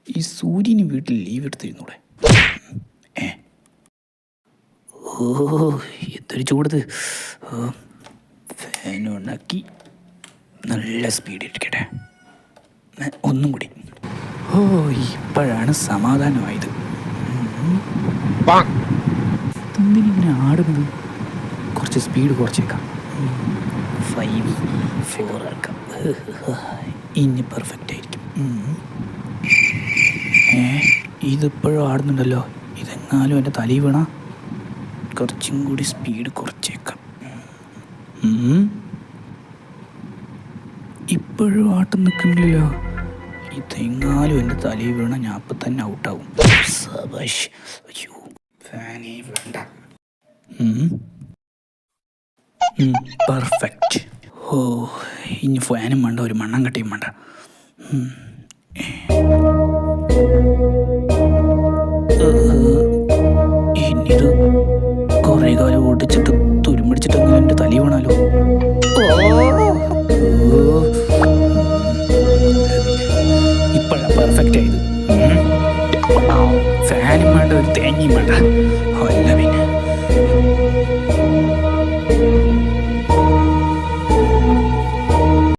ഈ സൂര്യന് വീട്ടിൽ ലീവ് എടുത്തിരുന്നൂടെ? ഓ എന്തൊരു ചൂടത്. ഫാൻ ഉണ്ടാക്കി നല്ല സ്പീഡ് ഇരിക്കട്ടെ. ഒന്നും കൂടി. ഓ ഇപ്പോഴാണ് സമാധാനമായത്. എന്തിനിങ്ങനെ ആടുന്നത്? കുറച്ച് സ്പീഡ് കുറച്ചേക്കാം. 5, 4 ആക്കാം. ഇനി പെർഫെക്റ്റ് ആയിരിക്കും. ഇതിപ്പോഴും ആടുന്നുണ്ടല്ലോ. ഇതെങ്ങാനും എൻ്റെ തലയിൽ വീണ കുറച്ചും കൂടി സ്പീഡ് കുറച്ചേക്കാം. ഇപ്പോഴും ആട്ടം നിൽക്കുന്നില്ലല്ലോ. ഇതെങ്ങാനും എൻ്റെ തലയിൽ വീണ ഞാൻ അപ്പം തന്നെ ഔട്ടാവും. സബാഷ്. അയ്യോ ഫാനേ വേണ്ട. പെർഫെക്റ്റ്. ഓ ഇനി ഫാനും വേണ്ട, ഒരു മണ്ണാങ്കട്ടയും വേണ്ട. ഇനിയത് കുറേ കാലം ഓടിച്ചിട്ട് തുരുമ്പിടിച്ചിട്ട് അങ്ങനെ എൻ്റെ തലയിൽ വീണാലോ. ഇപ്പോഴാ പെർഫെക്റ്റ് ആയത്. ഫാനും വേണ്ട, ഒരു തേങ്ങയും വേണ്ട. അല്ല